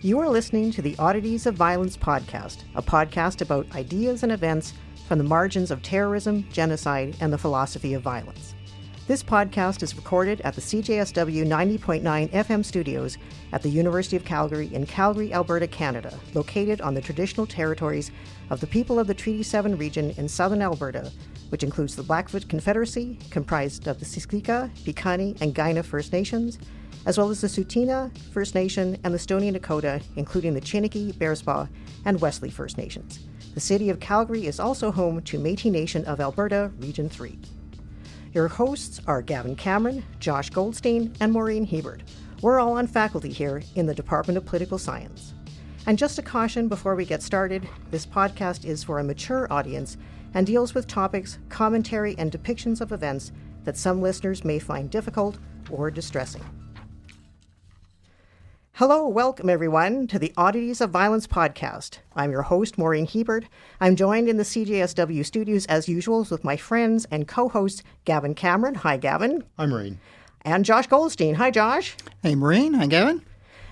You are listening to the Oddities of Violence podcast, a podcast about ideas and events from the margins of terrorism, genocide, and the philosophy of violence. This podcast is recorded at the CJSW 90.9 FM studios at the University of Calgary in Calgary, Alberta, Canada, located on the traditional territories of the people of the Treaty 7 region in southern Alberta, which includes the Blackfoot Confederacy, comprised of the Siksika, Piikani, and Kainai First Nations, as well as the Tsuut'ina First Nation and the Stoney Nakoda, including the Chiniki, Bearspaw, and Wesley First Nations. The city of Calgary is also home to Métis Nation of Alberta, Region 3. Your hosts are Gavin Cameron, Josh Goldstein, and Maureen Hebert. We're all on faculty here in the Department of Political Science. And just a caution before we get started, this podcast is for a mature audience and deals with topics, commentary, and depictions of events that some listeners may find difficult or distressing. Hello, welcome everyone to the Oddities of Violence podcast. I'm your host, Maureen Hebert. I'm joined in the CJSW studios as usual with my friends and co-hosts Gavin Cameron. Hi, Gavin. Hi, Maureen. And Josh Goldstein. Hi, Josh. Hey, Maureen. Hi, Gavin.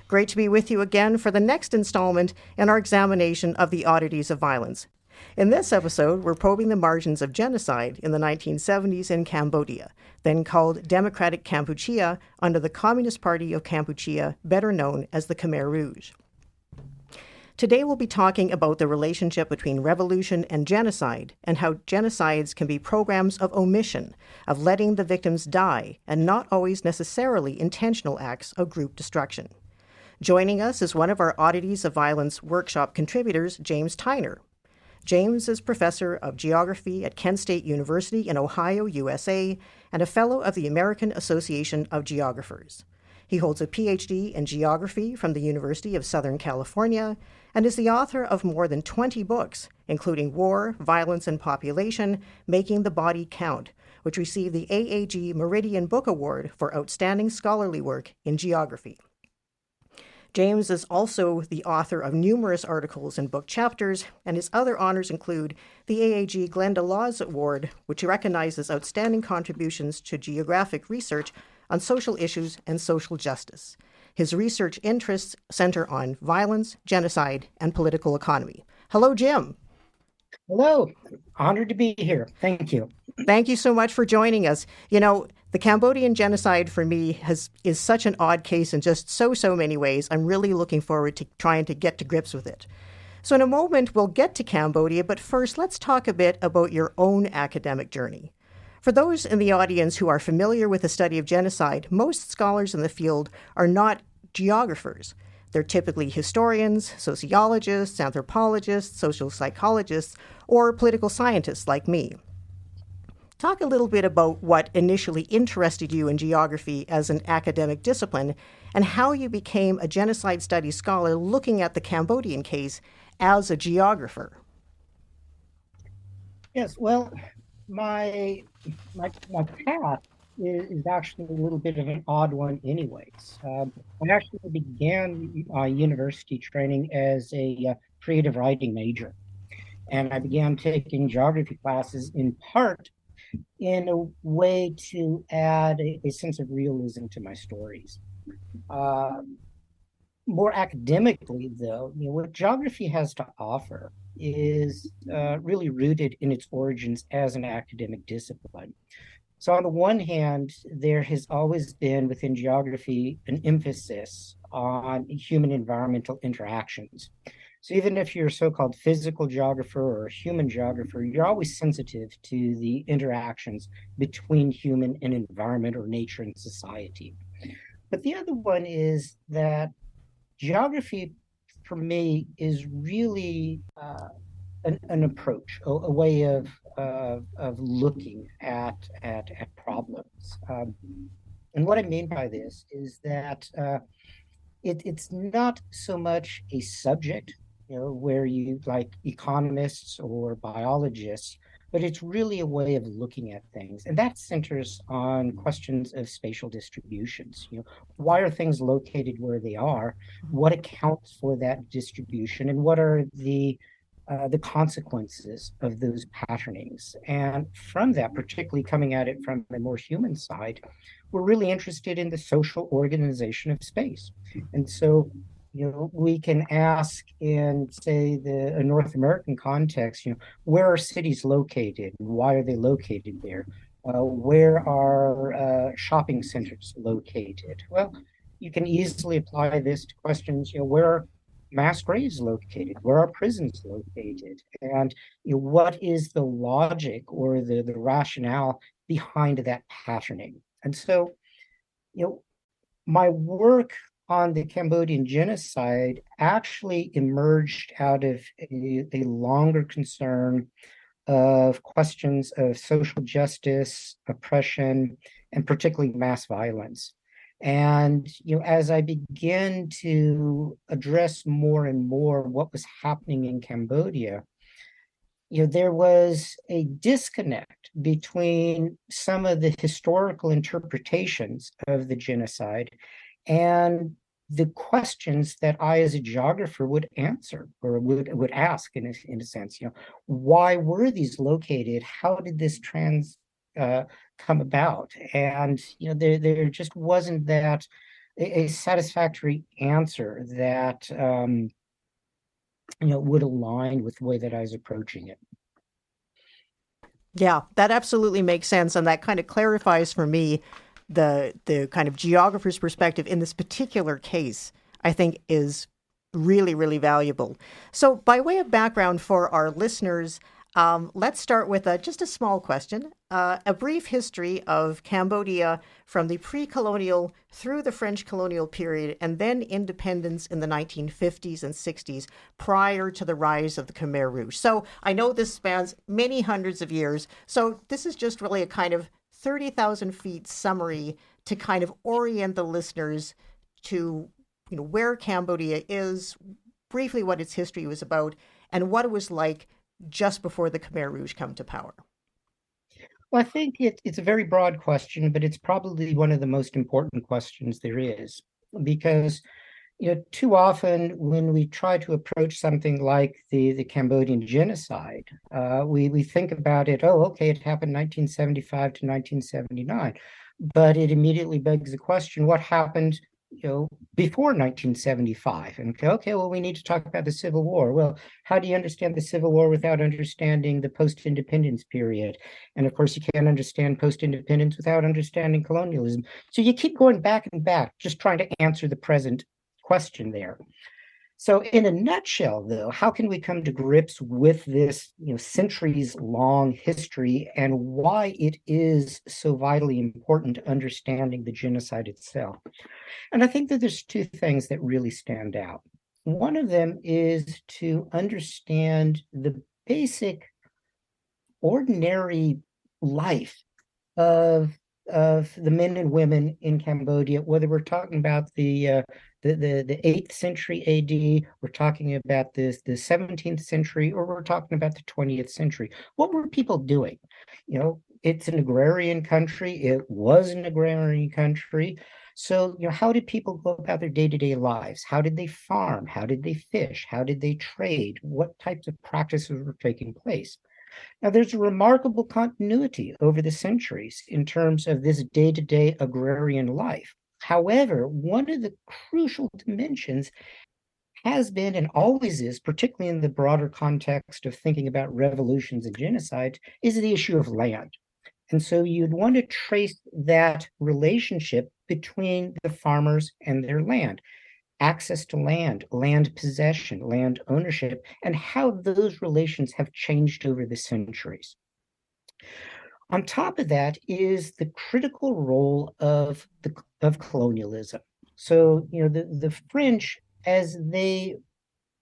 Great to be with you again for the next installment in our examination of the oddities of violence. In this episode, we're probing the margins of genocide in the 1970s in Cambodia, then called Democratic Kampuchea under the Communist Party of Kampuchea, better known as the Khmer Rouge. Today we'll be talking about the relationship between revolution and genocide and how genocides can be programs of omission, of letting the victims die, and not always necessarily intentional acts of group destruction. Joining us is one of our Oddities of Violence workshop contributors, James Tyner. James is professor of geography at Kent State University in Ohio, USA, and a fellow of the American Association of Geographers. He holds a PhD in geography from the University of Southern California and is the author of more than 20 books, including War, Violence, and Population, Making the Body Count, which received the AAG Meridian Book Award for outstanding scholarly work in geography. James is also the author of numerous articles and book chapters, and his other honors include the AAG Glenda Laws Award, which recognizes outstanding contributions to geographic research on social issues and social justice. His research interests center on violence, genocide, and political economy. Hello, Jim. Hello. Honored to be here. Thank you. Thank you so much for joining us. You know, the Cambodian genocide for me is such an odd case in just so many ways. I'm really looking forward to trying to get to grips with it. So in a moment, we'll get to Cambodia, but first, let's talk a bit about your own academic journey. For those in the audience who are familiar with the study of genocide, most scholars in the field are not geographers. They're typically historians, sociologists, anthropologists, social psychologists, or political scientists like me. Talk a little bit about what initially interested you in geography as an academic discipline and how you became a genocide studies scholar looking at the Cambodian case as a geographer. Yes, well, my path is actually a little bit of an odd one anyways. I actually began university training as a creative writing major, and I began taking geography classes in part in a way to add a sense of realism to my stories. More academically, though, what geography has to offer is really rooted in its origins as an academic discipline. So on the one hand, there has always been within geography an emphasis on human environmental interactions. So even if you're a so-called physical geographer or a human geographer, you're always sensitive to the interactions between human and environment or nature and society. But the other one is that geography, for me, is really an approach, a way of looking at problems. And what I mean by this is that it's not so much a subject, where you like economists or biologists, but it's really a way of looking at things. And that centers on questions of spatial distributions. Why are things located where they are? What accounts for that distribution? And what are the consequences of those patternings? And from that, particularly coming at it from a more human side, we're really interested in the social organization of space. And so we can ask in, say, a North American context, where are cities located? Why are they located there? Where are shopping centers located? Well, you can easily apply this to questions, where are mass graves located? Where are prisons located? And what is the logic or the rationale behind that patterning? And so, you know, my work on the Cambodian genocide actually emerged out of a longer concern of questions of social justice, oppression, and particularly mass violence. And as I began to address more and more what was happening in Cambodia, there was a disconnect between some of the historical interpretations of the genocide and the questions that I, as a geographer, would answer or would ask in a sense. Why were these located? How did this come about? And there just wasn't that a satisfactory answer that would align with the way that I was approaching it. Yeah, that absolutely makes sense. And that kind of clarifies for me the kind of geographer's perspective in this particular case, I think is really, really valuable. So by way of background for our listeners, let's start with just a small question, a brief history of Cambodia from the pre-colonial through the French colonial period and then independence in the 1950s and 60s prior to the rise of the Khmer Rouge. So I know this spans many hundreds of years. So this is just really a kind of 30,000 feet summary to kind of orient the listeners to where Cambodia is, briefly what its history was about, and what it was like just before the Khmer Rouge come to power? Well, I think it's a very broad question, but it's probably one of the most important questions there is, because too often when we try to approach something like the Cambodian genocide, we think about it, oh, okay, it happened 1975 to 1979, but it immediately begs the question, what happened before 1975? And okay, well, we need to talk about the Civil War. Well, how do you understand the Civil War without understanding the post-independence period? And of course, you can't understand post-independence without understanding colonialism. So you keep going back and back, just trying to answer the present question there. So in a nutshell, though, how can we come to grips with this centuries-long history and why it is so vitally important to understanding the genocide itself? And I think that there's two things that really stand out. One of them is to understand the basic, ordinary life of the men and women in Cambodia, whether we're talking about the 8th century AD, we're talking about the 17th century, or we're talking about the 20th century. What were people doing? It's an agrarian country. It was an agrarian country. So, how did people go about their day-to-day lives? How did they farm? How did they fish? How did they trade? What types of practices were taking place? Now, there's a remarkable continuity over the centuries in terms of this day-to-day agrarian life. However, one of the crucial dimensions has been and always is, particularly in the broader context of thinking about revolutions and genocide, is the issue of land. And so you'd want to trace that relationship between the farmers and their land, access to land, land possession, land ownership, and how those relations have changed over the centuries. On top of that is the critical role of colonialism. So, the French, as they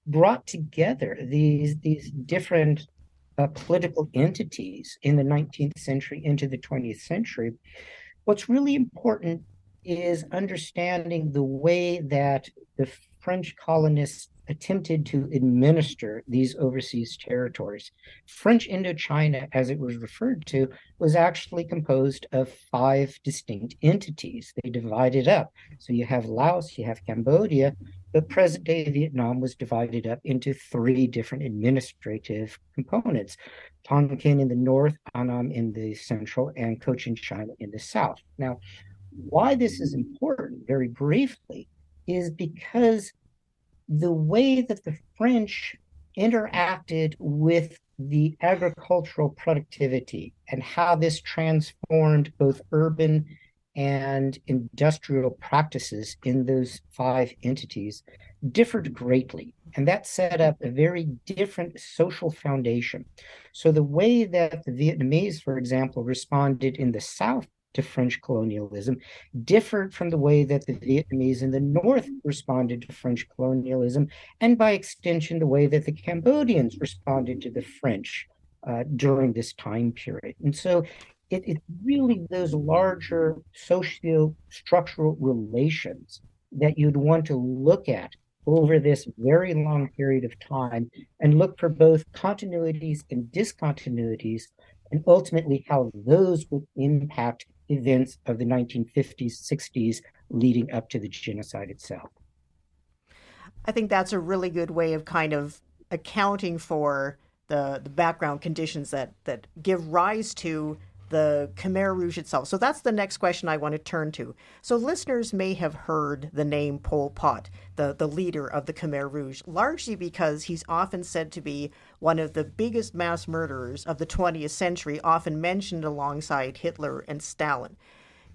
brought together these different political entities in the 19th century into the 20th century, what's really important is understanding the way that the French colonists attempted to administer these overseas territories. French Indochina, as it was referred to, was actually composed of 5 distinct entities. They divided up. So you have Laos, you have Cambodia, but present-day Vietnam was divided up into 3 different administrative components: Tonkin in the north, Annam in the central, and Cochin China in the south. Now, why this is important, very briefly, is because the way that the French interacted with the agricultural productivity and how this transformed both urban and industrial practices in those five entities differed greatly. And that set up a very different social foundation. So the way that the Vietnamese, for example, responded in the South to French colonialism differed from the way that the Vietnamese in the North responded to French colonialism, and by extension, the way that the Cambodians responded to the French during this time period. And so it's really those larger socio-structural relations that you'd want to look at over this very long period of time and look for both continuities and discontinuities, and ultimately how those would impact events of the 1950s, 60s, leading up to the genocide itself. I think that's a really good way of kind of accounting for the background conditions that give rise to the Khmer Rouge itself. So that's the next question I want to turn to. So listeners may have heard the name Pol Pot, the leader of the Khmer Rouge, largely because he's often said to be one of the biggest mass murderers of the 20th century, often mentioned alongside Hitler and Stalin.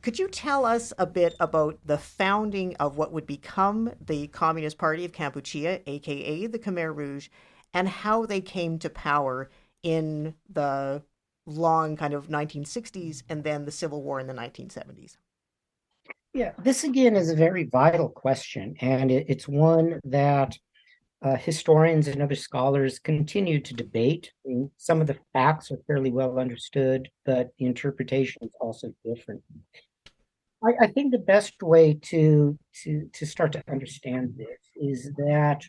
Could you tell us a bit about the founding of what would become the Communist Party of Kampuchea, aka the Khmer Rouge, and how they came to power in the long kind of 1960s and then the Civil War in the 1970s? Yeah, this again is a very vital question, and it's one that historians and other scholars continue to debate. I mean, some of the facts are fairly well understood, but the interpretation is also different. I think the best way to start to understand this is that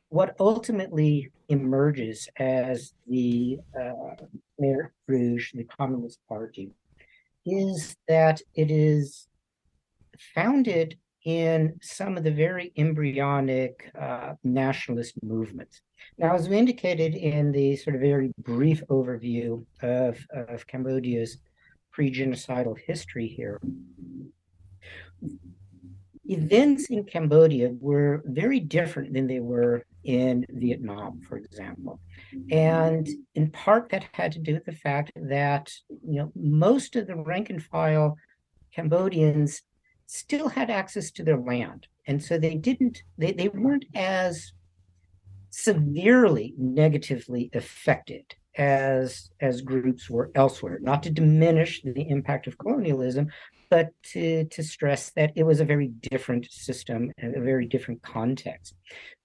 what ultimately emerges as the Khmer Rouge, the Communist Party, is that it is founded in some of the very embryonic nationalist movements. Now, as we indicated in the sort of very brief overview of Cambodia's pre-genocidal history here, events in Cambodia were very different than they were in Vietnam, for example. And in part, that had to do with the fact that most of the rank and file Cambodians still had access to their land. And so they weren't as severely negatively affected as groups were elsewhere. Not to diminish the impact of colonialism, but to stress that it was a very different system and a very different context.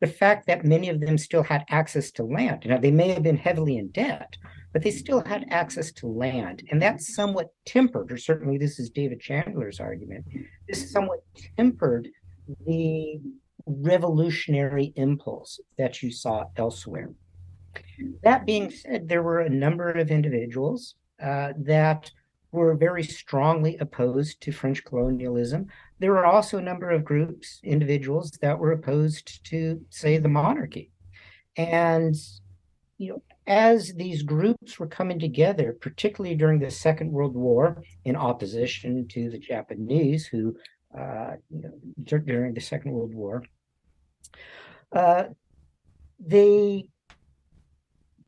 The fact that many of them still had access to land, they may have been heavily in debt, but they still had access to land. And that's somewhat tempered, or certainly this is David Chandler's argument, this somewhat tempered the revolutionary impulse that you saw elsewhere. That being said, there were a number of individuals that were very strongly opposed to French colonialism. There were also a number of groups, individuals that were opposed to, say, the monarchy. And, as these groups were coming together, particularly during the Second World War, in opposition to the Japanese, who, during the Second World War, they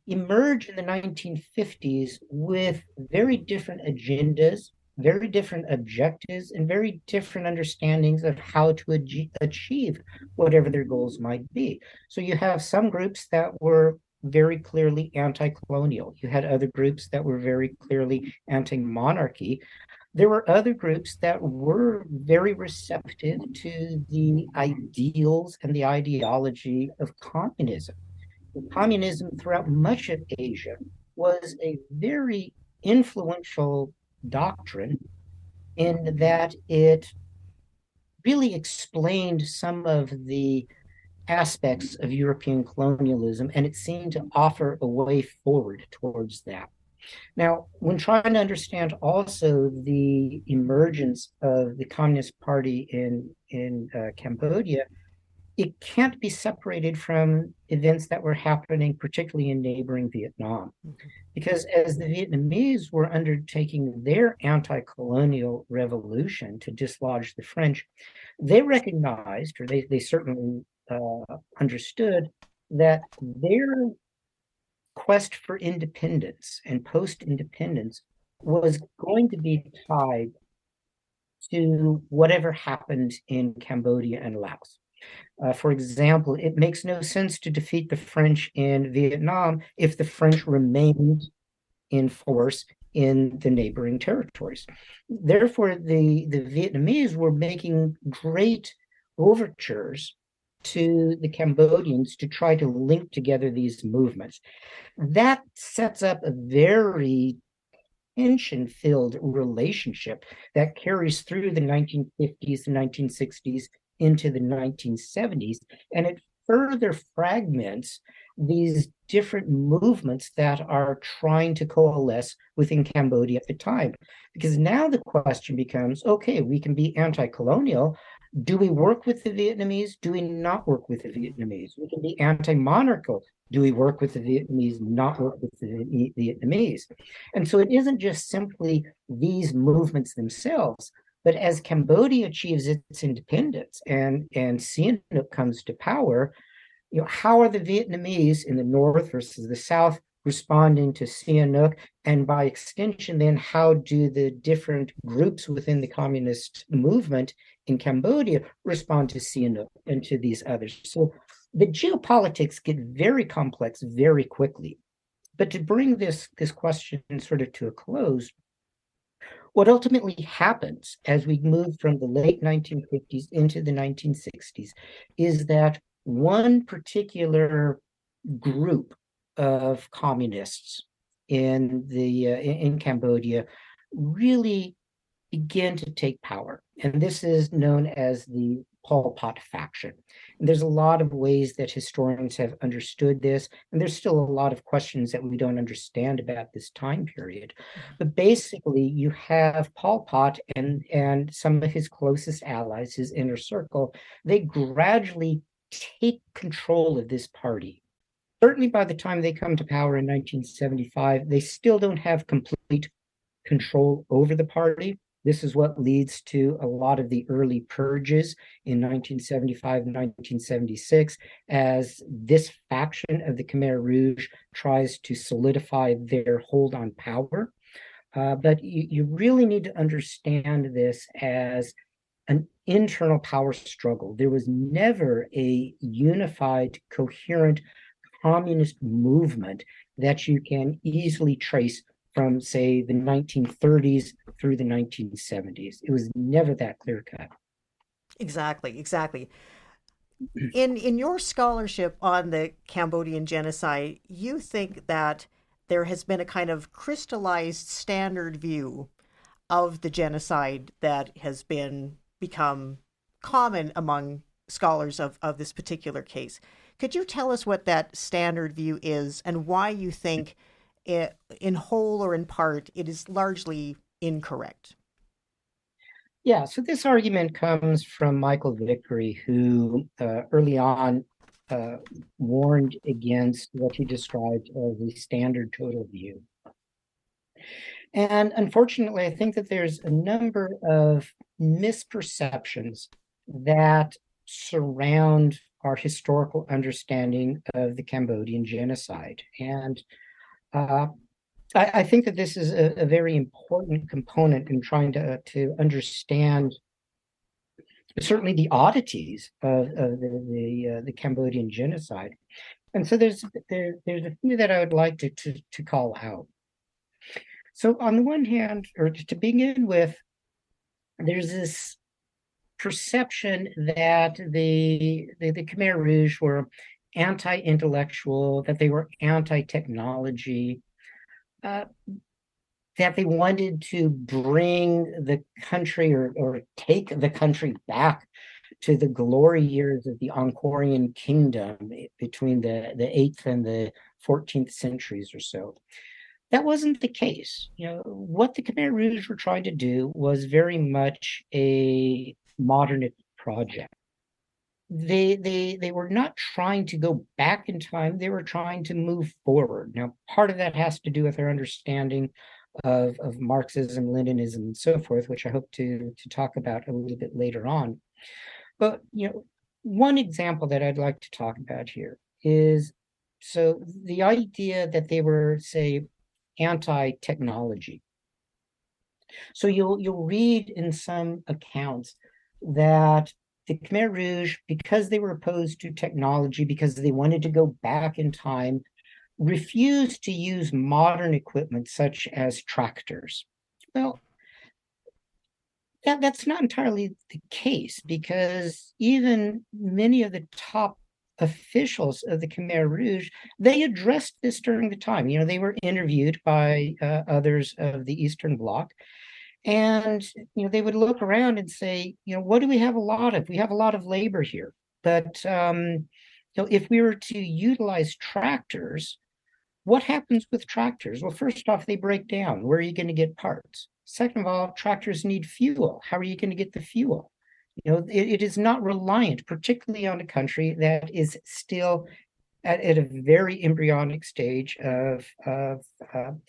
emerge in the 1950s with very different agendas, very different objectives, and very different understandings of how to achieve whatever their goals might be. So you have some groups that were very clearly anti-colonial. You had other groups that were very clearly anti-monarchy. There were other groups that were very receptive to the ideals and the ideology of communism. Communism throughout much of Asia was a very influential doctrine in that it really explained some of the aspects of European colonialism, and it seemed to offer a way forward towards that. Now, when trying to understand also the emergence of the Communist Party in Cambodia, it can't be separated from events that were happening, particularly in neighboring Vietnam. Because as the Vietnamese were undertaking their anti-colonial revolution to dislodge the French, they recognized, or they certainly understood that their quest for independence and post-independence was going to be tied to whatever happened in Cambodia and Laos. For example, it makes no sense to defeat the French in Vietnam if the French remained in force in the neighboring territories. Therefore, the Vietnamese were making great overtures to the Cambodians to try to link together these movements. That sets up a very tension-filled relationship that carries through the 1950s and 1960s into the 1970s, and it further fragments these different movements that are trying to coalesce within Cambodia at the time. Because now the question becomes, okay, we can be anti-colonial. Do we work with the Vietnamese? Do we not work with the Vietnamese? We can be anti-monarchical. Do we work with the Vietnamese, not work with the Vietnamese? And so it isn't just simply these movements themselves, but as Cambodia achieves its independence and Sihanouk comes to power, how are the Vietnamese in the north versus the south responding to Sihanouk? And by extension, then how do the different groups within the communist movement in Cambodia respond to Sihanouk and to these others? So the geopolitics get very complex very quickly. But to bring this question sort of to a close, what ultimately happens as we move from the late 1950s into the 1960s is that one particular group of communists in Cambodia really begin to take power. And this is known as the Pol Pot faction. And there's a lot of ways that historians have understood this, and there's still a lot of questions that we don't understand about this time period. But basically, you have Pol Pot and some of his closest allies, his inner circle, they gradually take control of this party. Certainly by the time they come to power in 1975, they still don't have complete control over the party. This is what leads to a lot of the early purges in 1975 and 1976, as this faction of the Khmer Rouge tries to solidify their hold on power. But you really need to understand this as an internal power struggle. There was never a unified, coherent communist movement that you can easily trace from, say, the 1930s through the 1970s. It was never that clear cut. Exactly. In your scholarship on the Cambodian genocide, you think that there has been a kind of crystallized standard view of the genocide that has become common among scholars of this particular case. Could you tell us what that standard view is and why you think it, in whole or in part, it is largely incorrect? Yeah, so this argument comes from Michael Vickery, who early on warned against what he described as the standard total view. And unfortunately, I think that there's a number of misperceptions that surround our historical understanding of the Cambodian genocide. And I think that this is a very important component in trying to understand certainly the oddities of the Cambodian genocide. And so there's a few that I would like to call out. So on the one hand, or to begin with, there's this perception that the Khmer Rouge were anti-intellectual, that they were anti-technology, that they wanted to bring the country or take the country back to the glory years of the Angkorian kingdom between the 8th and the 14th centuries or so. That wasn't the case. What the Khmer Rouge were trying to do was very much a modernist project. They were not trying to go back in time. They were trying to move forward. Now, part of that has to do with their understanding of Marxism, Leninism, and so forth, which I hope to talk about a little bit later on. But one example that I'd like to talk about here is so the idea that they were, say, anti-technology. So you'll read in some accounts that the Khmer Rouge, because they were opposed to technology, because they wanted to go back in time, refused to use modern equipment such as tractors. Well, that's not entirely the case, because even many of the top officials of the Khmer Rouge, they addressed this during the time. They were interviewed by others of the Eastern Bloc, and they would look around and say, what do we have a lot of? We have a lot of labor here, but if we were to utilize tractors, what happens with tractors? Well, first off, they break down. Where are you going to get parts? Second of all, tractors need fuel. How are you going to get the fuel? It is not reliant, particularly on a country that is still at a very embryonic stage of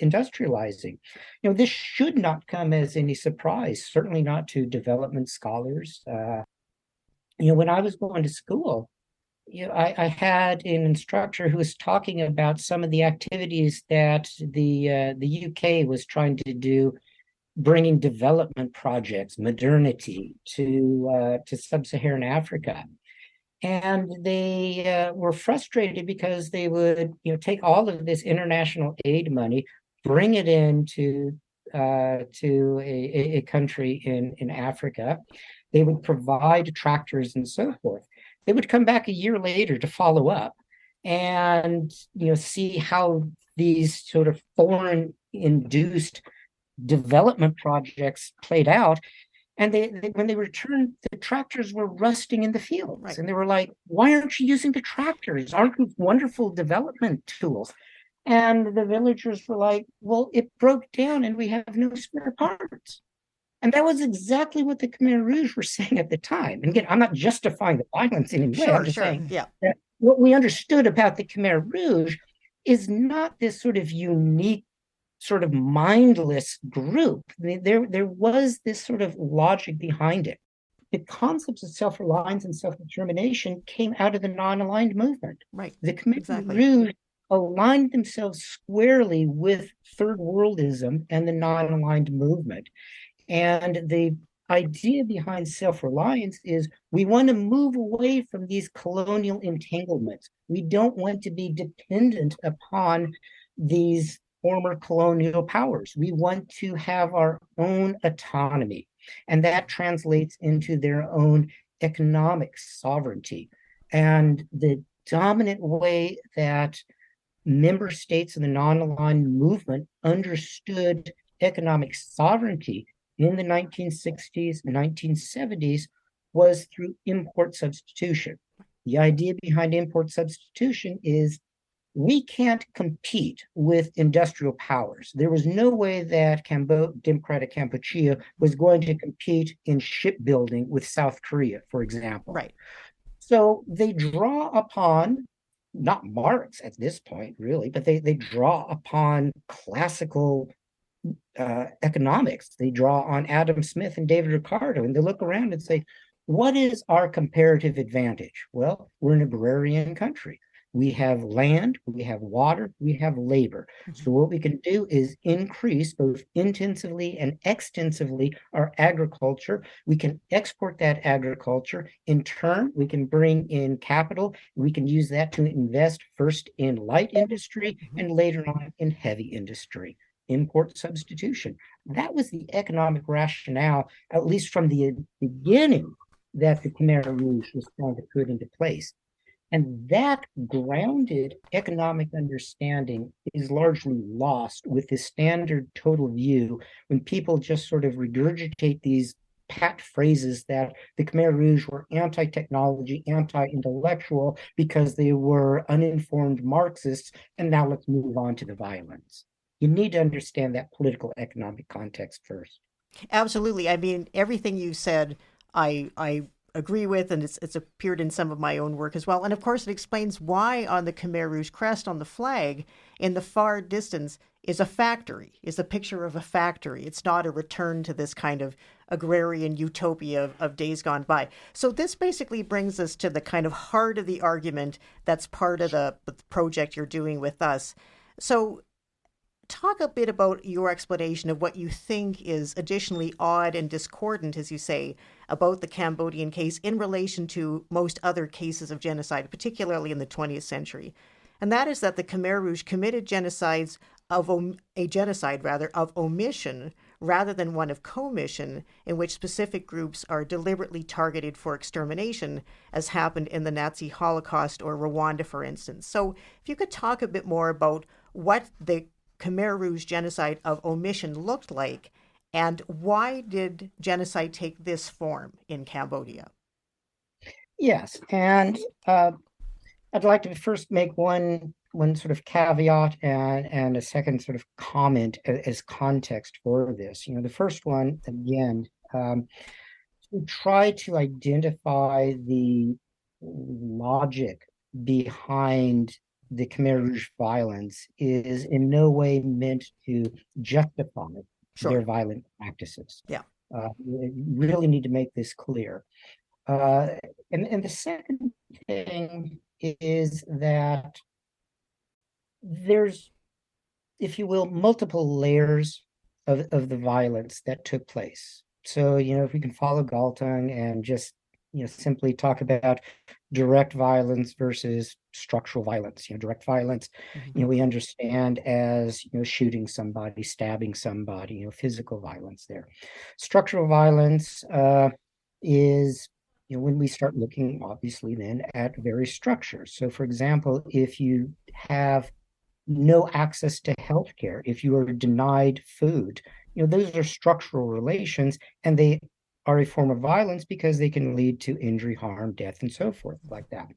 industrializing. This should not come as any surprise, certainly not to development scholars. When I was going to school, I had an instructor who was talking about some of the activities that the UK was trying to do, bringing development projects, modernity to sub-Saharan Africa. And they were frustrated because they would, take all of this international aid money, bring it into to a country in Africa. They would provide tractors and so forth. They would come back a year later to follow up and see how these sort of foreign induced development projects played out. And when they returned, the tractors were rusting in the fields. Right. And they were like, why aren't you using the tractors? Aren't these wonderful development tools? And the villagers were like, well, it broke down and we have no spare parts. And that was exactly what the Khmer Rouge were saying at the time. And again, I'm not justifying the violence in any way. I'm just saying that what we understood about the Khmer Rouge is not this sort of unique, sort of mindless group. There was this sort of logic behind it. The concepts of self-reliance and self-determination came out of the non-aligned movement. Right. The Khmer Rouge aligned themselves squarely with third worldism and the non-aligned movement. And the idea behind self-reliance is we want to move away from these colonial entanglements. We don't want to be dependent upon these former colonial powers. We want to have our own autonomy, and that translates into their own economic sovereignty. And the dominant way that member states of the non-aligned movement understood economic sovereignty in the 1960s and 1970s was through import substitution. The idea behind import substitution is we can't compete with industrial powers. There was no way that democratic Kampuchea was going to compete in shipbuilding with South Korea, for example. Right. So they draw upon, not Marx at this point, really, but they draw upon classical economics. They draw on Adam Smith and David Ricardo, and they look around and say, what is our comparative advantage? Well, we're an agrarian country. We have land, we have water, we have labor. So what we can do is increase both intensively and extensively our agriculture. We can export that agriculture. In turn, we can bring in capital. We can use that to invest first in light industry and later on in heavy industry. Import substitution. That was the economic rationale, at least from the beginning, that the Khmer Rouge was trying to put into place. And that grounded economic understanding is largely lost with the standard total view when people just sort of regurgitate these pat phrases that the Khmer Rouge were anti-technology, anti-intellectual because they were uninformed Marxists, and now let's move on to the violence. You need to understand that political economic context first. Absolutely. I mean, everything you said, I agree with, and it's appeared in some of my own work as well. And of course, it explains why on the Khmer Rouge crest on the flag, in the far distance, is a factory, is a picture of a factory. It's not a return to this kind of agrarian utopia of days gone by. So this basically brings us to the kind of heart of the argument that's part of the project you're doing with us. So talk a bit about your explanation of what you think is additionally odd and discordant, as you say, about the Cambodian case in relation to most other cases of genocide, particularly in the 20th century. And that is that the Khmer Rouge committed a genocide of omission rather than one of commission, in which specific groups are deliberately targeted for extermination, as happened in the Nazi Holocaust or Rwanda, for instance. So if you could talk a bit more about what the Khmer Rouge genocide of omission looked like, and why did genocide take this form in Cambodia? Yes, and I'd like to first make one sort of caveat and a second sort of comment as context for this. The first one, again, to try to identify the logic behind the Khmer Rouge violence is in no way meant to justify their violent practices. Yeah. We really need to make this clear. And the second thing is that there's, if you will, multiple layers of the violence that took place. So, if we can follow Galtung and just, simply talk about direct violence versus structural violence. Direct violence, we understand as, shooting somebody, stabbing somebody, physical violence there. Structural violence is, when we start looking, obviously, then at various structures. So, for example, if you have no access to healthcare, if you are denied food, those are structural relations, and they are a form of violence because they can lead to injury, harm, death, and so forth, like that.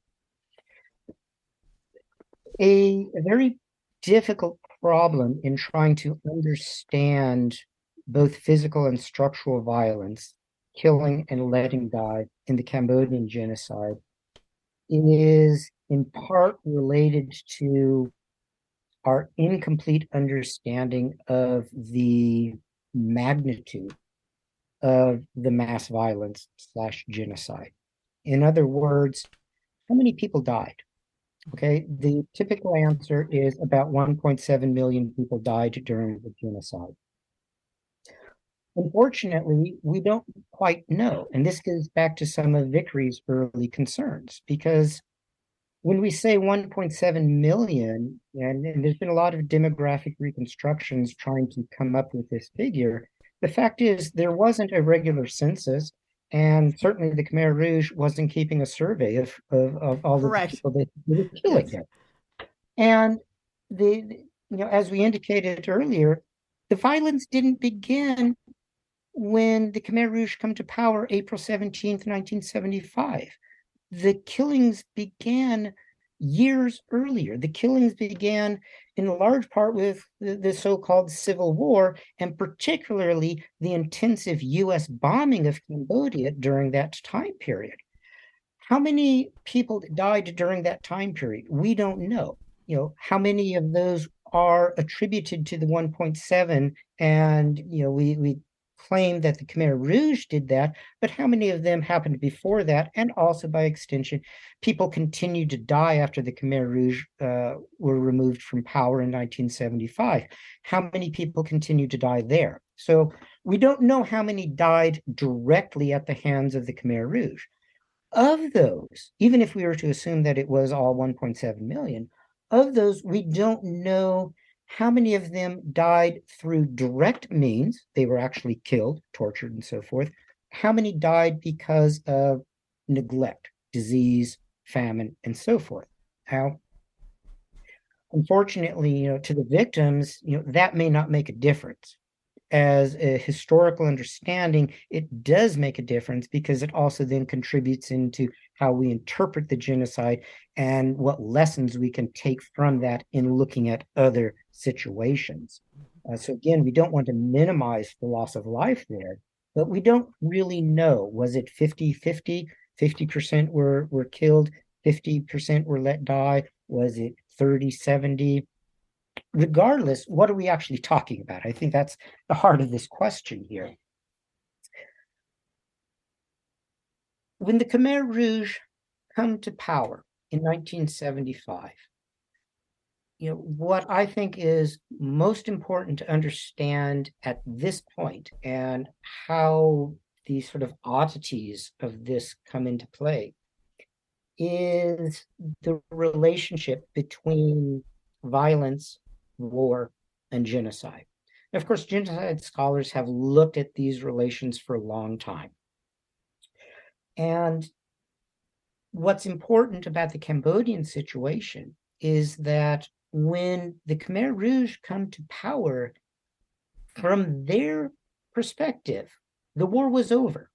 A very difficult problem in trying to understand both physical and structural violence, killing and letting die in the Cambodian genocide, is in part related to our incomplete understanding of the magnitude of the mass violence / genocide. In other words, how many people died? Okay, the typical answer is about 1.7 million people died during the genocide. Unfortunately, we don't quite know. And this goes back to some of Vickery's early concerns, because when we say 1.7 million, and there's been a lot of demographic reconstructions trying to come up with this figure, the fact is there wasn't a regular census, and certainly the Khmer Rouge wasn't keeping a survey of all the people that were killing them. And as we indicated earlier, the violence didn't begin when the Khmer Rouge come to power April 17th, 1975. The killings began years earlier. The killings began in large part with the so-called Civil War, and particularly the intensive U.S. bombing of Cambodia during that time period. How many people died during that time period? We don't know. How many of those are attributed to the 1.7, and we claim that the Khmer Rouge did that, but how many of them happened before that? And also, by extension, people continued to die after the Khmer Rouge were removed from power in 1975. How many people continued to die there? So we don't know how many died directly at the hands of the Khmer Rouge. Of those, even if we were to assume that it was all 1.7 million, of those, we don't know how many of them died through direct means. They were actually killed, tortured, and so forth. How many died because of neglect, disease, famine, and so forth? Now, unfortunately, to the victims, that may not make a difference. As a historical understanding, it does make a difference, because it also then contributes into how we interpret the genocide and what lessons we can take from that in looking at other situations. So again, we don't want to minimize the loss of life there, but we don't really know. Was it 50-50? 50% were killed, 50% were let die? Was it 30-70? Regardless, what are we actually talking about? I think that's the heart of this question here. when the Khmer Rouge come to power in 1975, what I think is most important to understand at this point and how the sort of oddities of this come into play is the relationship between violence, war, and genocide. And of course, genocide scholars have looked at these relations for a long time. And what's important about the Cambodian situation is that when the Khmer Rouge come to power, from their perspective, the war was over.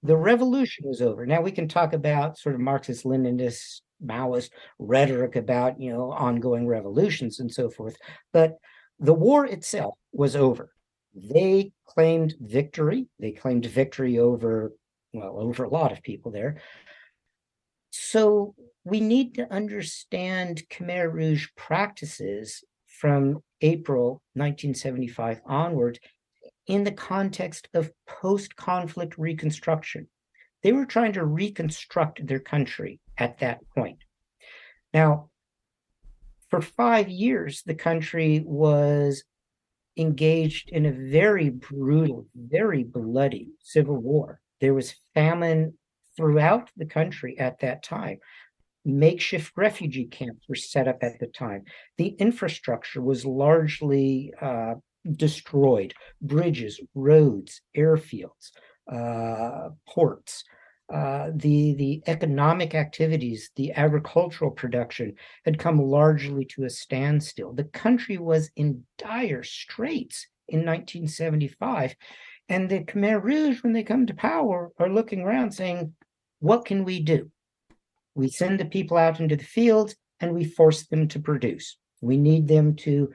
The revolution was over. Now we can talk about sort of Marxist, Leninist, Maoist rhetoric about, ongoing revolutions and so forth, but the war itself was over. They claimed victory. They claimed victory over a lot of people there. So we need to understand Khmer Rouge practices from April 1975 onward in the context of post-conflict reconstruction. They were trying to reconstruct their country at that point. Now, for 5 years, the country was engaged in a very brutal, very bloody civil war. There was famine throughout the country at that time. Makeshift refugee camps were set up at the time. The infrastructure was largely destroyed. Bridges, roads, airfields, ports. The economic activities, the agricultural production had come largely to a standstill. The country was in dire straits in 1975. And the Khmer Rouge, when they come to power, are looking around saying, what can we do? We send the people out into the fields and we force them to produce. We need them to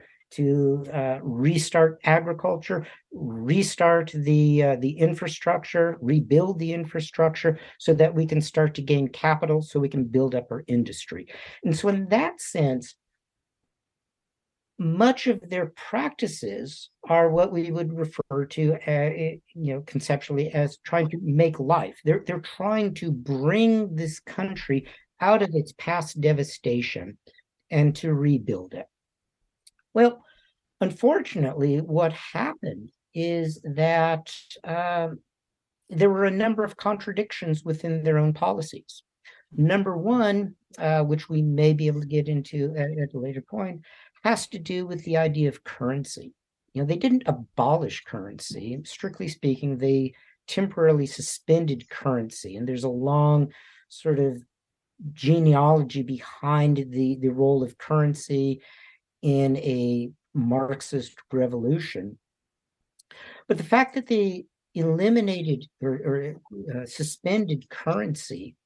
restart agriculture, restart the infrastructure, rebuild the infrastructure so that we can start to gain capital, so we can build up our industry. And so in that sense, much of their practices are what we would refer to, conceptually as trying to make life. They're trying to bring this country out of its past devastation and to rebuild it. Well, unfortunately, what happened is that there were a number of contradictions within their own policies. Number one, which we may be able to get into at a later point, has to do with the idea of currency. They didn't abolish currency. Strictly speaking, they temporarily suspended currency. And there's a long sort of genealogy behind the role of currency in a Marxist revolution. But the fact that they eliminated or suspended currency,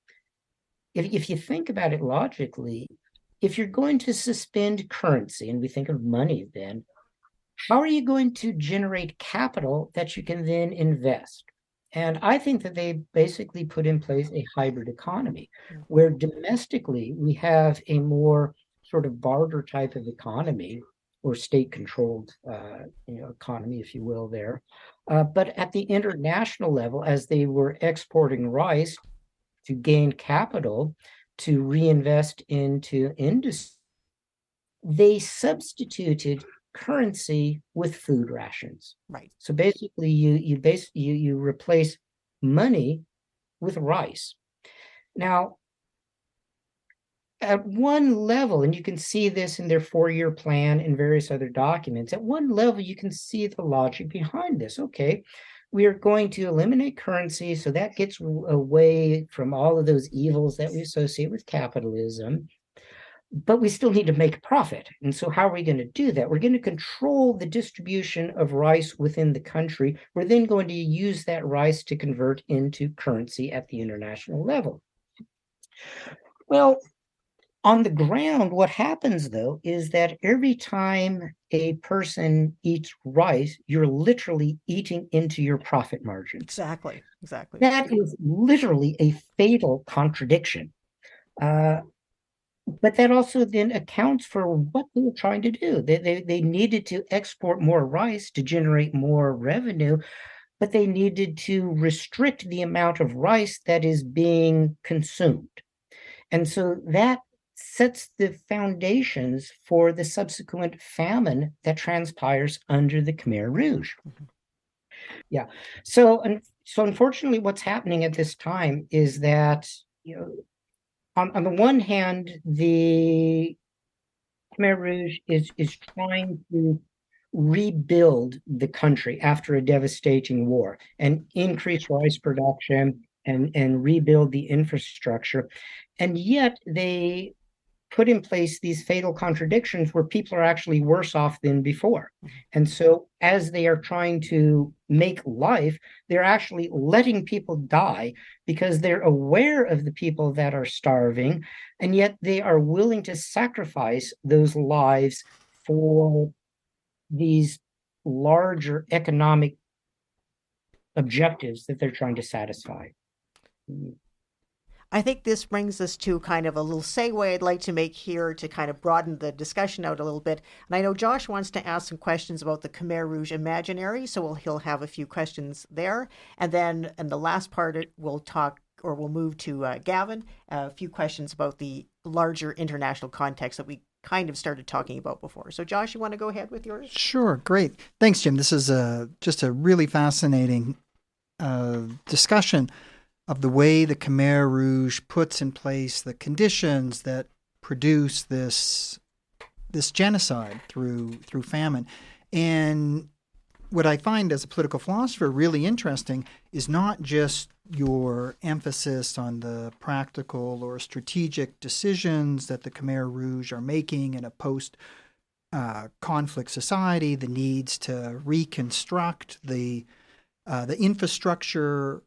if you think about it logically, if you're going to suspend currency, and we think of money then, how are you going to generate capital that you can then invest? And I think that they basically put in place a hybrid economy, where domestically we have a more sort of barter type of economy, or state-controlled economy, if you will, there. But at the international level, as they were exporting rice to gain capital, to reinvest into industry, they substituted currency with food rations. Right. So basically, you replace money with rice. Now, at one level, and you can see this in their 4-year plan and various other documents, at one level, you can see the logic behind this. Okay, we are going to eliminate currency, so that gets away from all of those evils that we associate with capitalism, but we still need to make a profit. And so how are we going to do that? We're going to control the distribution of rice within the country. We're then going to use that rice to convert into currency at the international level. Well, on the ground, what happens, though, is that every time a person eats rice, you're literally eating into your profit margin. Exactly. That is literally a fatal contradiction. But that also then accounts for what they were trying to do. They needed to export more rice to generate more revenue. but they needed to restrict the amount of rice that is being consumed. And so that sets the foundations for the subsequent famine that transpires under the Khmer Rouge. Yeah. So unfortunately, what's happening at this time is that, on the one hand, the Khmer Rouge is trying to rebuild the country after a devastating war and increase rice production and rebuild the infrastructure. And yet they put in place these fatal contradictions where people are actually worse off than before. And so, as they are trying to make life, they're actually letting people die because they're aware of the people that are starving, and yet they are willing to sacrifice those lives for these larger economic objectives that they're trying to satisfy. I think this brings us to kind of a little segue I'd like to make here to kind of broaden the discussion out a little bit. And I know Josh wants to ask some questions about the Khmer Rouge imaginary, so he'll have a few questions there. And then in the last part, we'll move to Gavin, a few questions about the larger international context that we kind of started talking about before. So Josh, you want to go ahead with yours? Sure, great. Thanks, Jim. This is just a really fascinating discussion of the way the Khmer Rouge puts in place the conditions that produce this genocide through famine. And what I find as a political philosopher really interesting is not just your emphasis on the practical or strategic decisions that the Khmer Rouge are making in a post-conflict society, the needs to reconstruct the infrastructure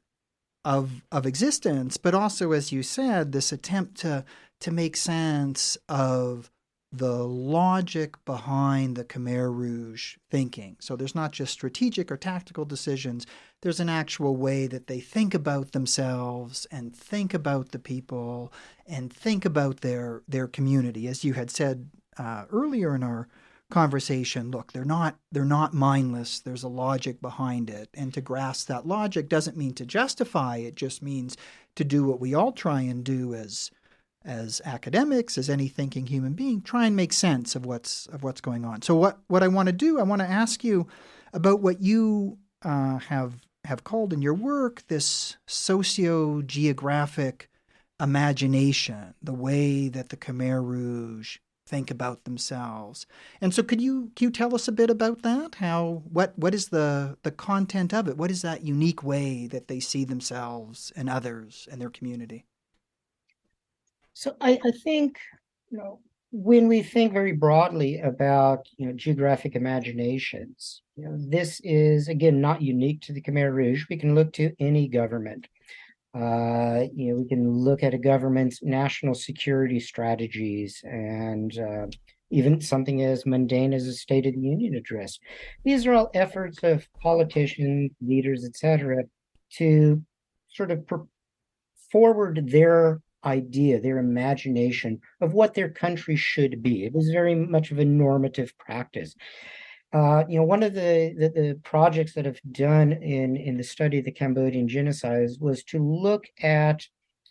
of existence, but also, as you said, this attempt to make sense of the logic behind the Khmer Rouge thinking. So there's not just strategic or tactical decisions, there's an actual way that they think about themselves and think about the people and think about their community. As you had said earlier in our conversation, look, they're not mindless. There's a logic behind it. And to grasp that logic doesn't mean to justify it, just means to do what we all try and do as academics, as any thinking human being, try and make sense of what's going on. So what I want to do, I want to ask you about what you have called in your work this socio-geographic imagination, the way that the Khmer Rouge think about themselves. And so could you tell us a bit about that? What is the content of it? What is that unique way that they see themselves and others and their community? So I think, when we think very broadly about, geographic imaginations, this is, again, not unique to the Khmer Rouge. We can look to any government. We can look at a government's national security strategies and even something as mundane as a State of the Union address. These are all efforts of politicians, leaders, etc., to sort of forward their idea, their imagination of what their country should be. It is very much of a normative practice. One of the projects that I've done in the study of the Cambodian genocide was to look at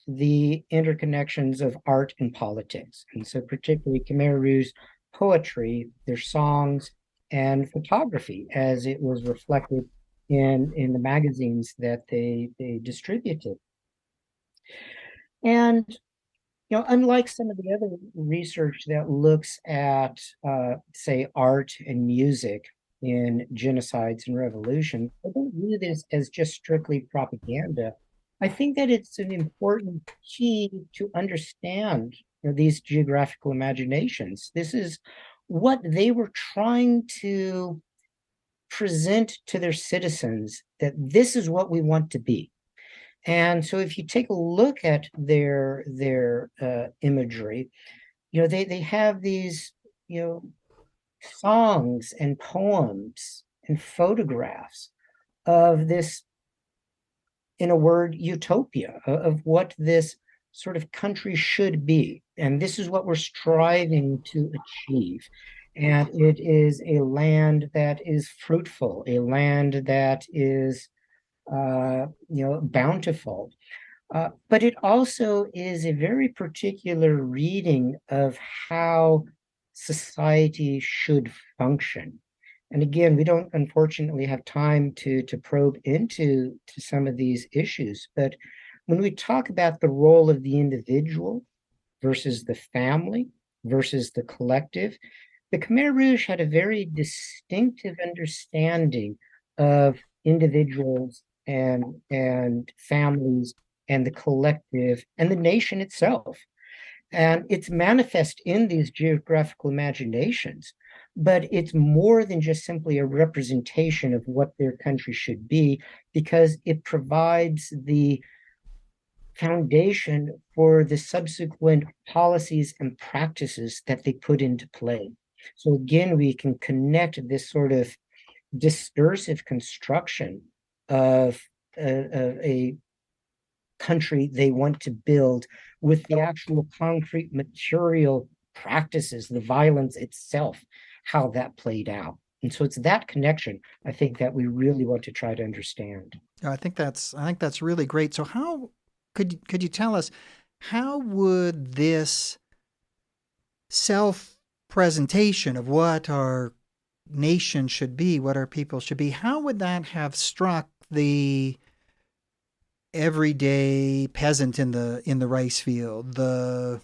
the interconnections of art and politics. And so particularly Khmer Rouge poetry, their songs, and photography as it was reflected in the magazines that they distributed. And unlike some of the other research that looks at, say, art and music in genocides and revolution, I don't view this as just strictly propaganda. I think that it's an important key to understand these geographical imaginations. This is what they were trying to present to their citizens, that this is what we want to be. And so if you take a look at their imagery, they have these, songs and poems and photographs of this, in a word, utopia of what this sort of country should be. And this is what we're striving to achieve. And it is a land that is fruitful, a land that is bountiful. But it also is a very particular reading of how society should function. And again, we don't unfortunately have time to probe into some of these issues. But when we talk about the role of the individual versus the family versus the collective, the Khmer Rouge had a very distinctive understanding of individuals and families and the collective and the nation itself. And it's manifest in these geographical imaginations, but it's more than just simply a representation of what their country should be, because it provides the foundation for the subsequent policies and practices that they put into play. So again, we can connect this sort of discursive construction of a country they want to build with the actual concrete material practices, the violence itself, how that played out. And so it's that connection, I think, that we really want to try to understand. I think that's really great. So how could you tell us, how would this self-presentation of what our nation should be, what our people should be, how would that have struck the everyday peasant in the rice field, the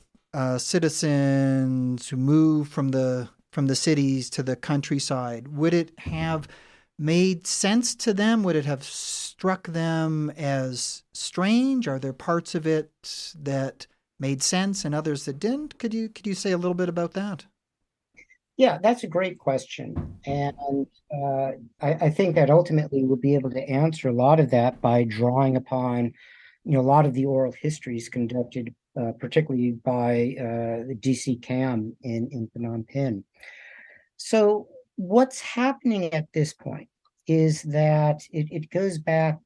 citizens who move from the cities to the countryside? Would it have made sense to them? Would it have struck them as strange? Are there parts of it that made sense and others that didn't? Could you say a little bit about that? Yeah, that's a great question. And I think that ultimately we'll be able to answer a lot of that by drawing upon, a lot of the oral histories conducted, particularly by the DC CAM in Phnom Penh. So what's happening at this point is that it goes back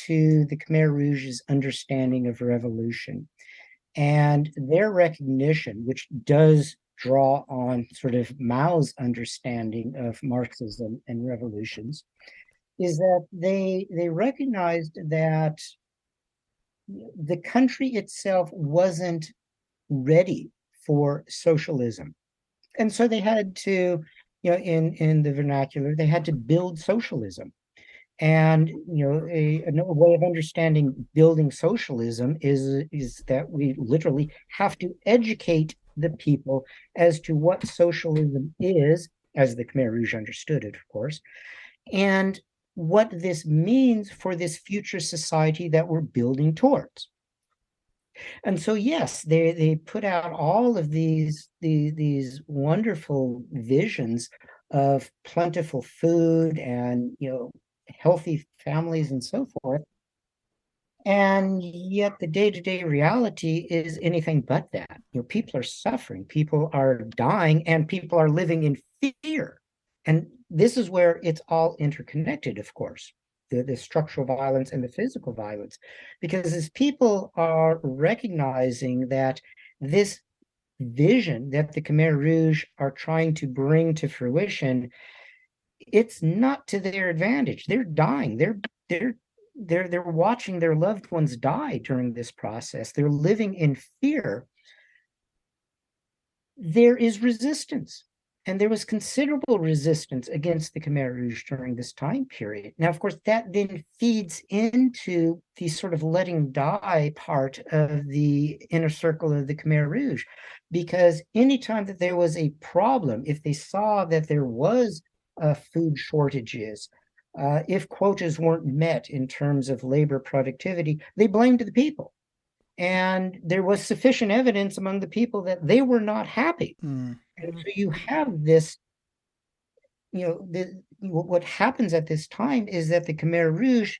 to the Khmer Rouge's understanding of revolution and their recognition, which does draw on sort of Mao's understanding of Marxism and revolutions, is that they recognized that the country itself wasn't ready for socialism. And so they had to, in the vernacular, they had to build socialism. And another way of understanding building socialism is that we literally have to educate the people as to what socialism is, as the Khmer Rouge understood it, of course, and what this means for this future society that we're building towards. And so, yes, they put out all of these wonderful visions of plentiful food and healthy families and so forth. And yet the day-to-day reality is anything but that. People are suffering, people are dying, and people are living in fear. And this is where it's all interconnected, of course, the structural violence and the physical violence. Because as people are recognizing that this vision that the Khmer Rouge are trying to bring to fruition, it's not to their advantage. They're dying. They're watching their loved ones die during this process. They're living in fear. There is resistance, and there was considerable resistance against the Khmer Rouge during this time period. Now, of course, that then feeds into the sort of letting die part of the inner circle of the Khmer Rouge, because anytime that there was a problem, if they saw that there was food shortages, if quotas weren't met in terms of labor productivity, they blamed the people. And there was sufficient evidence among the people that they were not happy. And so you have this, what happens at this time is that the Khmer Rouge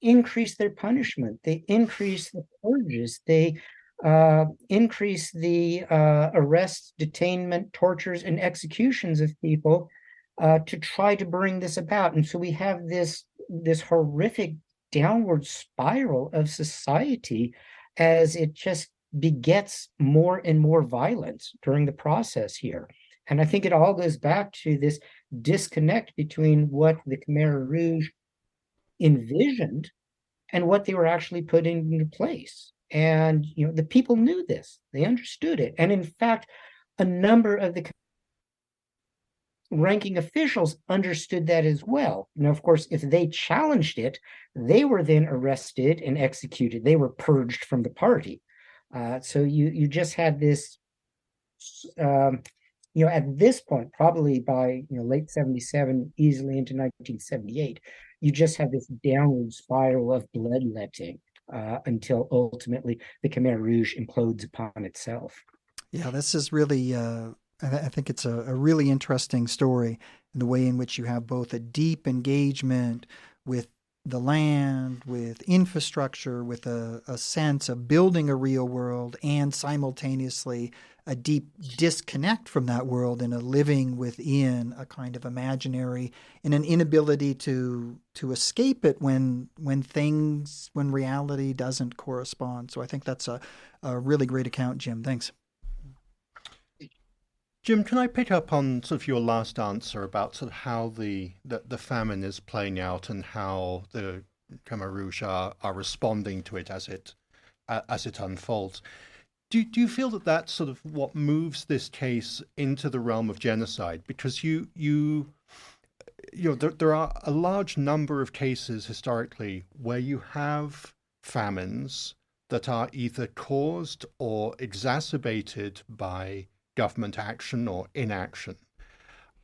increase their punishment. They increase the purges. They increase the arrests, detainment, tortures, and executions of people to try to bring this about. And so we have this horrific downward spiral of society as it just begets more and more violence during the process here. And I think it all goes back to this disconnect between what the Khmer Rouge envisioned and what they were actually putting into place. And the people knew this, they understood it. And in fact, a number of the ranking officials understood that as well. Now, of course, if they challenged it, they were then arrested and executed. They were purged from the party. So you just had this, at this point, probably by late 77, easily into 1978, you just have this downward spiral of bloodletting until ultimately the Khmer Rouge implodes upon itself. Yeah, this is really, I think it's a really interesting story in the way in which you have both a deep engagement with the land, with infrastructure, with a sense of building a real world, and simultaneously a deep disconnect from that world and a living within a kind of imaginary and an inability to escape it when reality doesn't correspond. So I think that's a really great account, Jim. Thanks. Jim, can I pick up on sort of your last answer about sort of how the famine is playing out and how the Khmer Rouge are responding to it as it unfolds? Do you feel that that's sort of what moves this case into the realm of genocide? Because there are a large number of cases historically where you have famines that are either caused or exacerbated by government action or inaction.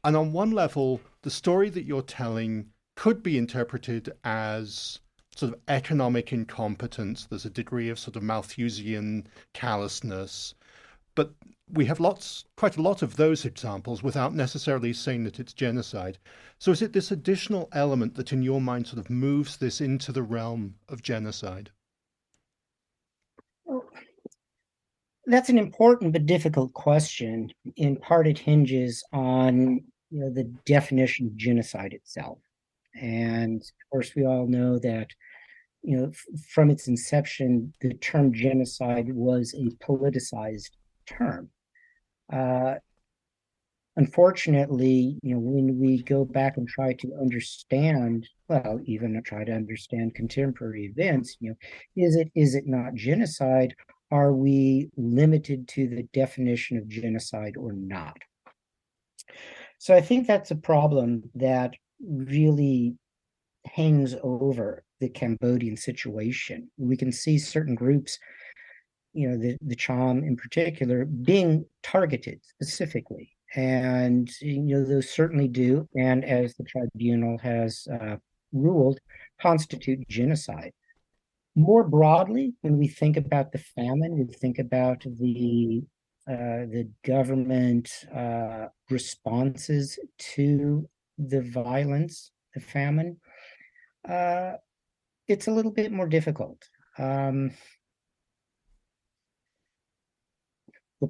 And on one level, the story that you're telling could be interpreted as sort of economic incompetence. There's a degree of sort of Malthusian callousness. But we have quite a lot of those examples without necessarily saying that it's genocide. So is it this additional element that in your mind sort of moves this into the realm of genocide? Well, that's an important but difficult question. In part, it hinges on the definition of genocide itself. And of course, we all know that from its inception, the term genocide was a politicized term. Unfortunately, when we go back and try to understand, well, even try to understand contemporary events, is it not genocide? Are we limited to the definition of genocide or not? So I think that's a problem that really hangs over the Cambodian situation. We can see certain groups, the Cham in particular, being targeted specifically. And, those certainly do, and as the tribunal has ruled, constitute genocide. More broadly, when we think about the famine, we think about the government responses to the violence, the famine. It's a little bit more difficult. We'll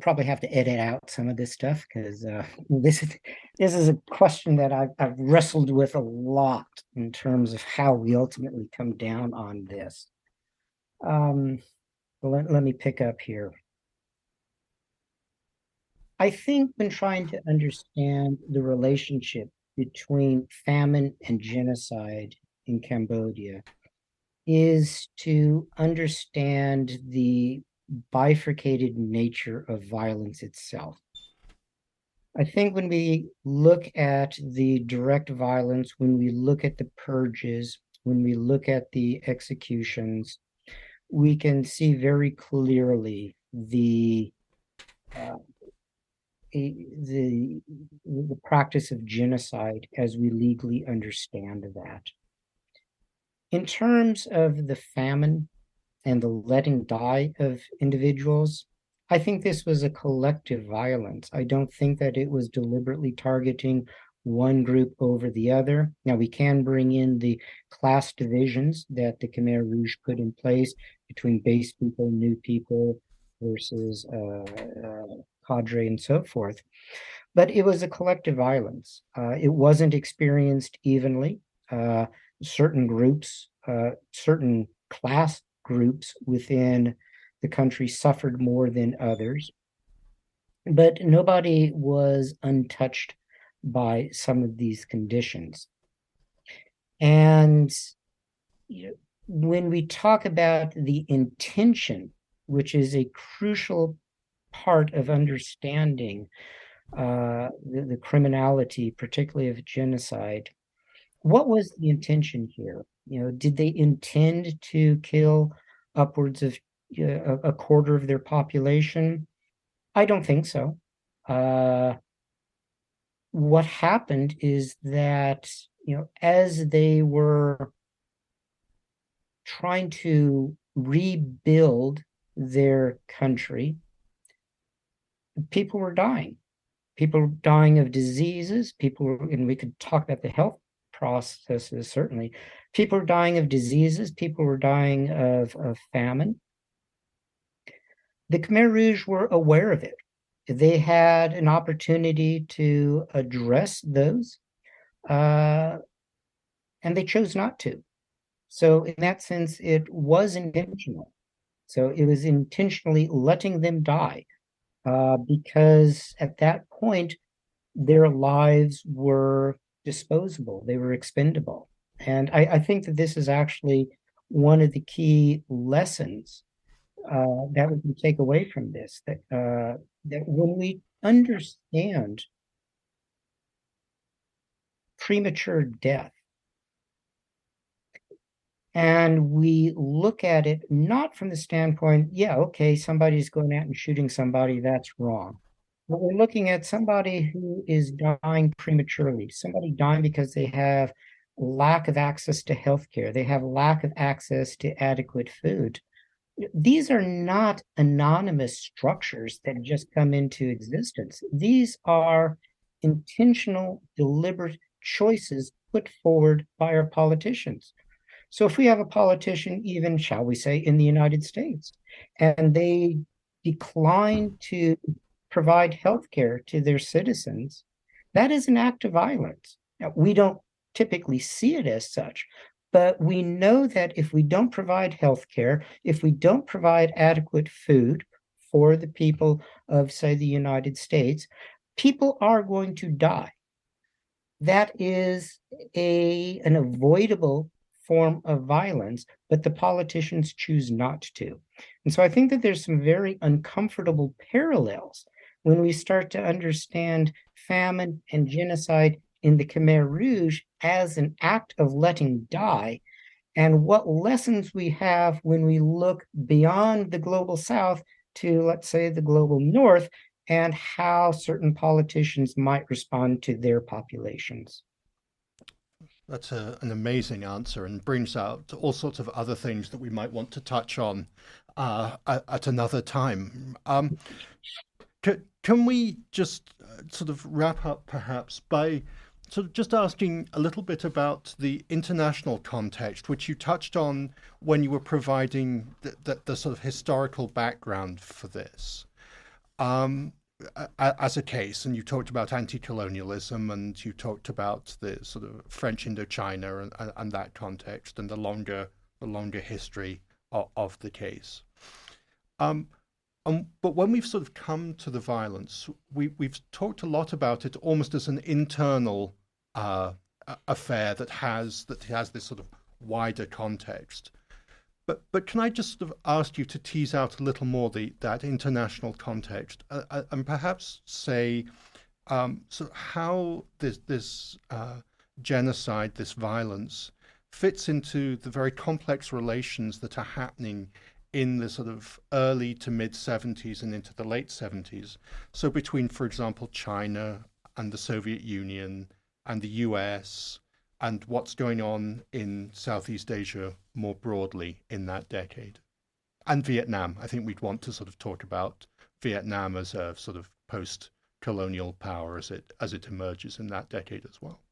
probably have to edit out some of this stuff because this is a question that I've wrestled with a lot in terms of how we ultimately come down on this. Let me pick up here. I think when trying to understand the relationship between famine and genocide in Cambodia is to understand the bifurcated nature of violence itself. I think when we look at the direct violence, when we look at the purges, when we look at the executions, we can see very clearly the practice of genocide as we legally understand that. In terms of the famine and the letting die of individuals, I think this was a collective violence. I don't think that it was deliberately targeting one group over the other. Now, we can bring in the class divisions that the Khmer Rouge put in place between base people, new people versus cadre and so forth. But it was a collective violence. It wasn't experienced evenly. Certain groups, certain class groups within the country suffered more than others, but nobody was untouched by some of these conditions. And when we talk about the intention, which is a crucial part of understanding the criminality, particularly of genocide, what was the intention here? Did they intend to kill upwards of a quarter of their population? I don't think so. What happened is that, as they were trying to rebuild their country, people were dying. People were dying of diseases. And we could talk about the health processes, certainly. People were dying of diseases. People were dying of famine. The Khmer Rouge were aware of it. They had an opportunity to address those, and they chose not to. So in that sense, it was intentional. So it was intentionally letting them die, because at that point, their lives were disposable, they were expendable. And I think that this is actually one of the key lessons that we can take away from this, that when we understand premature death, and we look at it not from the standpoint, yeah, okay, somebody's going out and shooting somebody, that's wrong. But we're looking at somebody who is dying prematurely, somebody dying because they have lack of access to healthcare, they have lack of access to adequate food. These are not anonymous structures that just come into existence. These are intentional, deliberate choices put forward by our politicians. So if we have a politician, even, shall we say, in the United States, and they decline to provide health care to their citizens, that is an act of violence. Now, we don't typically see it as such, but we know that if we don't provide health care, if we don't provide adequate food for the people of, say, the United States, people are going to die. That is an avoidable form of violence, but the politicians choose not to. And so I think that there's some very uncomfortable parallels when we start to understand famine and genocide in the Khmer Rouge as an act of letting die, and what lessons we have when we look beyond the global South to, let's say, the global North, and how certain politicians might respond to their populations. That's an amazing answer and brings out all sorts of other things that we might want to touch on at another time. Can we just sort of wrap up perhaps by sort of just asking a little bit about the international context, which you touched on when you were providing the sort of historical background for this? As a case, and you talked about anti-colonialism, and you talked about the sort of French Indochina and that context, and the longer history of the case. But when we've sort of come to the violence, we've talked a lot about it almost as an internal affair that has this sort of wider context. But can I just sort of ask you to tease out a little more that international context, and perhaps say so how this genocide, this violence, fits into the very complex relations that are happening in the sort of early to mid 70s and into the late 70s. So between, for example, China and the Soviet Union and the US, and what's going on in Southeast Asia more broadly in that decade. And Vietnam. I think we'd want to sort of talk about Vietnam as a sort of post-colonial power as it emerges in that decade as well.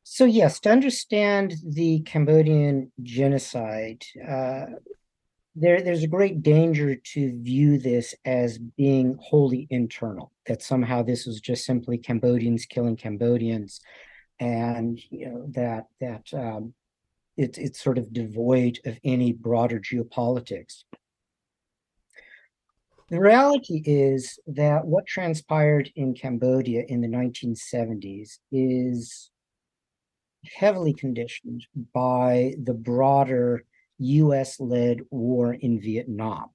So yes, to understand the Cambodian genocide, there's a great danger to view this as being wholly internal, that somehow this was just simply Cambodians killing Cambodians, and that it's sort of devoid of any broader geopolitics. The reality is that what transpired in Cambodia in the 1970s is heavily conditioned by the broader US-led war in Vietnam.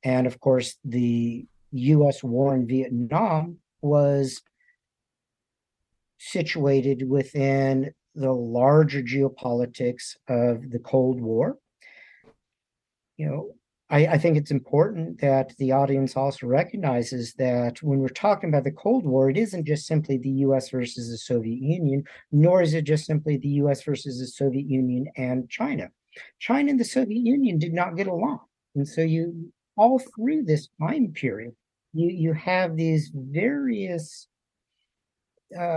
And of course, the US war in Vietnam was situated within the larger geopolitics of the Cold War. I think it's important that the audience also recognizes that when we're talking about the Cold War, it isn't just simply the US versus the Soviet Union, nor is it just simply the US versus the Soviet Union and China. China and the Soviet Union did not get along. And so all through this time period, you have these various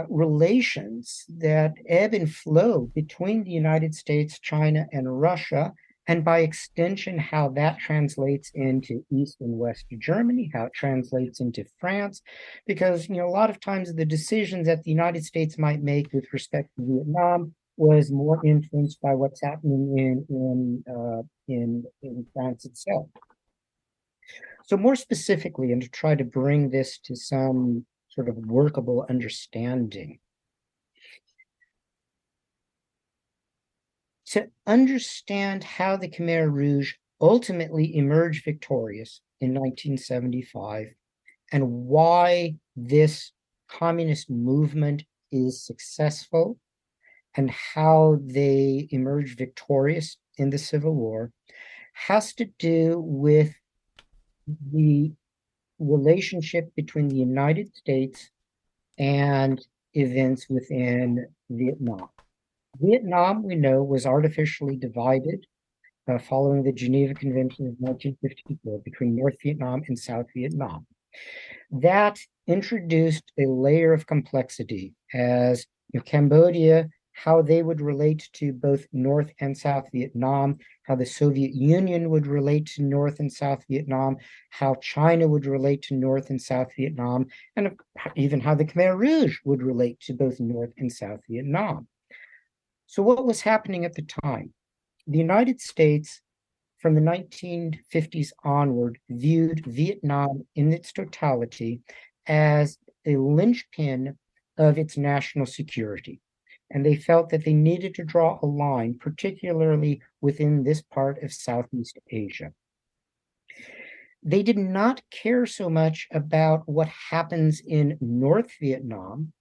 relations that ebb and flow between the United States, China, and Russia, and by extension, how that translates into East and West Germany, how it translates into France, because a lot of times the decisions that the United States might make with respect to Vietnam was more influenced by what's happening in France itself. So more specifically, and to try to bring this to some sort of workable understanding, to understand how the Khmer Rouge ultimately emerged victorious in 1975 and why this communist movement is successful and how they emerged victorious in the Civil War has to do with the relationship between the United States and events within Vietnam. Vietnam, we know, was artificially divided following the Geneva Convention of 1954 between North Vietnam and South Vietnam. That introduced a layer of complexity as Cambodia, how they would relate to both North and South Vietnam, how the Soviet Union would relate to North and South Vietnam, how China would relate to North and South Vietnam, and even how the Khmer Rouge would relate to both North and South Vietnam. So what was happening at the time? The United States, from the 1950s onward, viewed Vietnam in its totality as a linchpin of its national security. And they felt that they needed to draw a line, particularly within this part of Southeast Asia. They did not care so much about what happens in North Vietnam.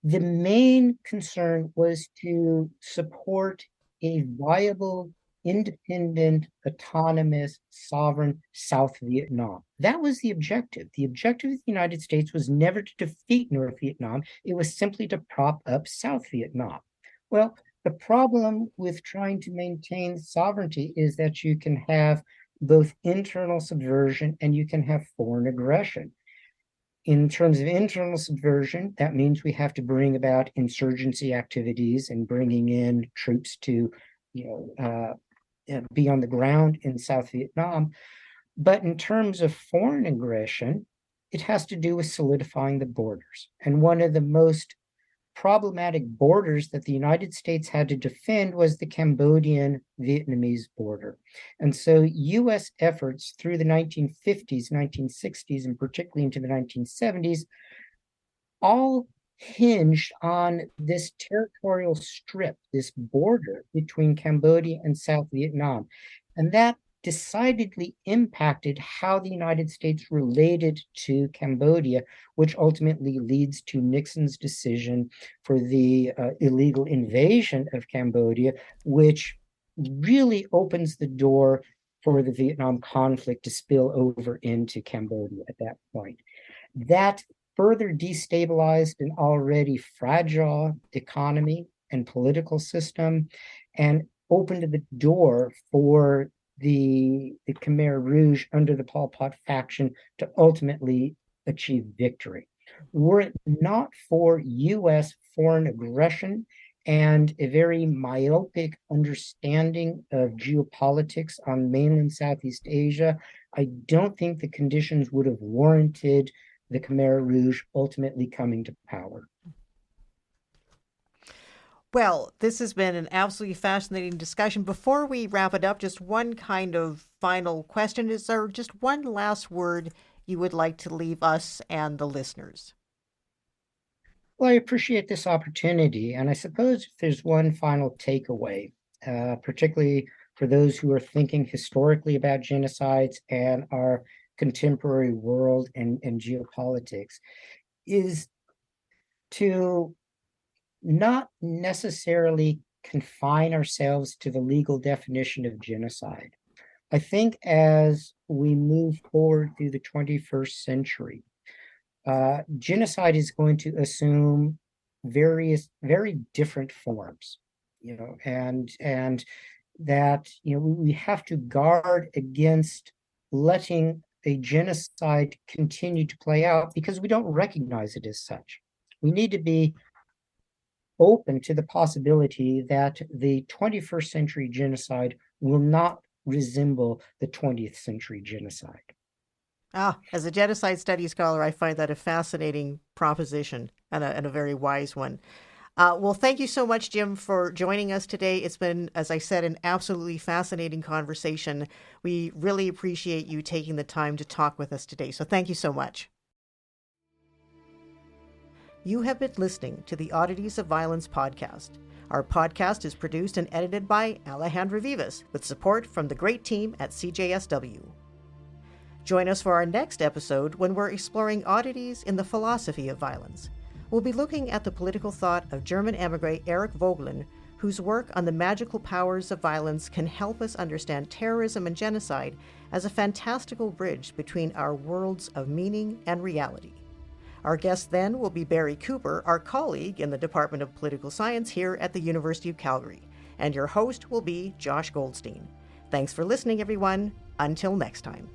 The main concern was to support a viable, independent, autonomous, sovereign South Vietnam. That was the objective. The objective of the United States was never to defeat North Vietnam. It was simply to prop up South Vietnam. Well, the problem with trying to maintain sovereignty is that you can have both internal subversion and you can have foreign aggression. In terms of internal subversion, that means we have to bring about insurgency activities and bringing in troops to, be on the ground in South Vietnam. But in terms of foreign aggression, it has to do with solidifying the borders. And one of the most problematic borders that the United States had to defend was the Cambodian-Vietnamese border. And so US efforts through the 1950s, 1960s, and particularly into the 1970s, all hinged on this territorial strip, this border between Cambodia and South Vietnam. And that decidedly impacted how the United States related to Cambodia, which ultimately leads to Nixon's decision for the illegal invasion of Cambodia, which really opens the door for the Vietnam conflict to spill over into Cambodia at that point. That further destabilized an already fragile economy and political system and opened the door for the Khmer Rouge under the Pol Pot faction to ultimately achieve victory. Were it not for US foreign aggression and a very myopic understanding of geopolitics on mainland Southeast Asia, I don't think the conditions would have warranted the Khmer Rouge ultimately coming to power. Well, this has been an absolutely fascinating discussion. Before we wrap it up, just one kind of final question. Is there just one last word you would like to leave us and the listeners? Well, I appreciate this opportunity. And I suppose if there's one final takeaway, particularly for those who are thinking historically about genocides and our contemporary world and geopolitics, is to not necessarily confine ourselves to the legal definition of genocide. I think as we move forward through the 21st century, genocide is going to assume various, very different forms, and that we have to guard against letting a genocide continue to play out because we don't recognize it as such. We need to be open to the possibility that the 21st century genocide will not resemble the 20th century genocide. As a genocide studies scholar, I find that a fascinating proposition and a very wise one. Well, thank you so much, Jim, for joining us today. It's been, as I said, an absolutely fascinating conversation. We really appreciate you taking the time to talk with us today. So thank you so much. You have been listening to the Oddities of Violence podcast. Our podcast is produced and edited by Alejandra Vivas, with support from the great team at CJSW. Join us for our next episode when we're exploring oddities in the philosophy of violence. We'll be looking at the political thought of German emigre Eric Voegelin, whose work on the magical powers of violence can help us understand terrorism and genocide as a fantastical bridge between our worlds of meaning and reality. Our guest then will be Barry Cooper, our colleague in the Department of Political Science here at the University of Calgary, and your host will be Josh Goldstein. Thanks for listening, everyone. Until next time.